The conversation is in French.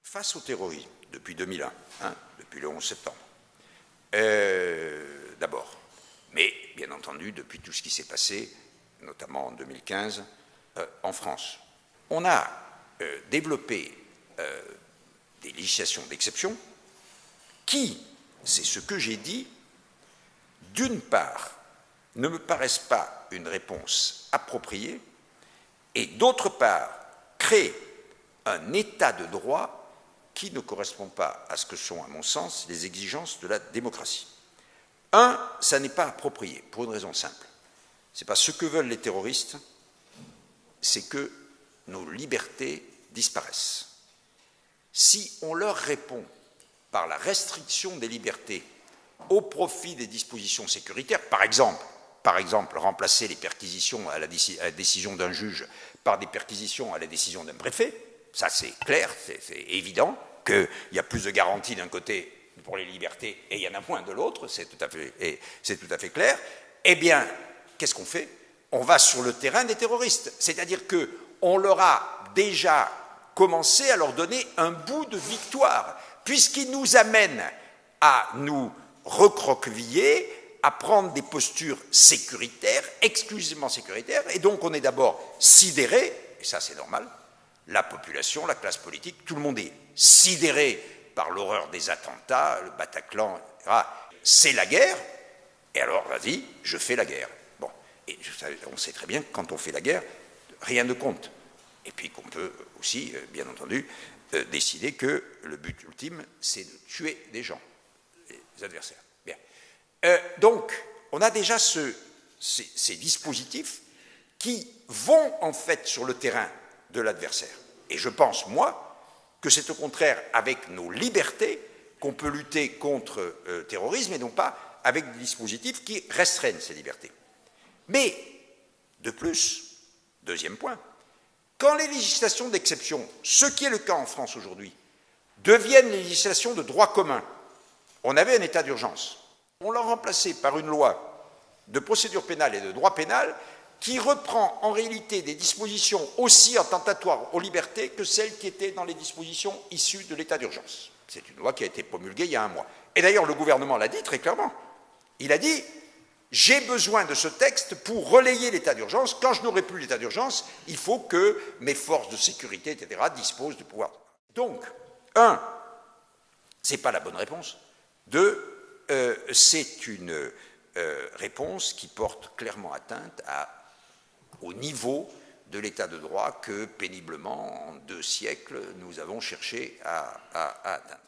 face au terrorisme, depuis 2001, depuis le 11 septembre, d'abord, mais bien entendu depuis tout ce qui s'est passé, notamment en 2015, en France. On a développé des législations d'exception qui, c'est ce que j'ai dit, d'une part, ne me paraissent pas une réponse appropriée, et d'autre part, créent un état de droit qui ne correspond pas à ce que sont, à mon sens, les exigences de la démocratie. Un, ça n'est pas approprié, pour une raison simple. Ce n'est pas ce que veulent les terroristes, c'est que nos libertés disparaissent. Si on leur répond par la restriction des libertés au profit des dispositions sécuritaires, par exemple remplacer les perquisitions à la décision d'un juge par des perquisitions à la décision d'un préfet, ça c'est clair, c'est évident qu'il y a plus de garanties d'un côté pour les libertés et il y en a moins de l'autre, c'est tout à fait clair. Eh bien, qu'est-ce qu'on fait? On va sur le terrain des terroristes, c'est-à-dire qu'on leur a déjà commencé à leur donner un bout de victoire, puisqu'ils nous amènent à nous recroqueviller, à prendre des postures sécuritaires, exclusivement sécuritaires, et donc on est d'abord sidéré, et ça c'est normal, la population, la classe politique, tout le monde est sidéré par l'horreur des attentats, le Bataclan, etc. C'est la guerre, et alors vas-y, je fais la guerre. Bon, et on sait très bien que quand on fait la guerre, rien ne compte. Et puis qu'on peut aussi, bien entendu, décider que le but ultime, c'est de tuer des gens, les adversaires. Bien. Donc, on a déjà ces dispositifs qui vont en fait sur le terrain de l'adversaire. Et je pense, moi, que c'est au contraire avec nos libertés qu'on peut lutter contre le terrorisme et non pas avec des dispositifs qui restreignent ces libertés. Mais, de plus, deuxième point, quand les législations d'exception, ce qui est le cas en France aujourd'hui, deviennent les législations de droit commun, on avait un état d'urgence, on l'a remplacé par une loi de procédure pénale et de droit pénal qui reprend en réalité des dispositions aussi attentatoires aux libertés que celles qui étaient dans les dispositions issues de l'état d'urgence. C'est une loi qui a été promulguée il y a un mois. Et d'ailleurs, le gouvernement l'a dit très clairement. Il a dit « J'ai besoin de ce texte pour relayer l'état d'urgence. Quand je n'aurai plus l'état d'urgence, il faut que mes forces de sécurité, etc., disposent de pouvoir. » Donc, un, ce n'est pas la bonne réponse. Deux, c'est une réponse qui porte clairement atteinte au niveau de l'état de droit que péniblement, en 2 siècles, nous avons cherché à atteindre.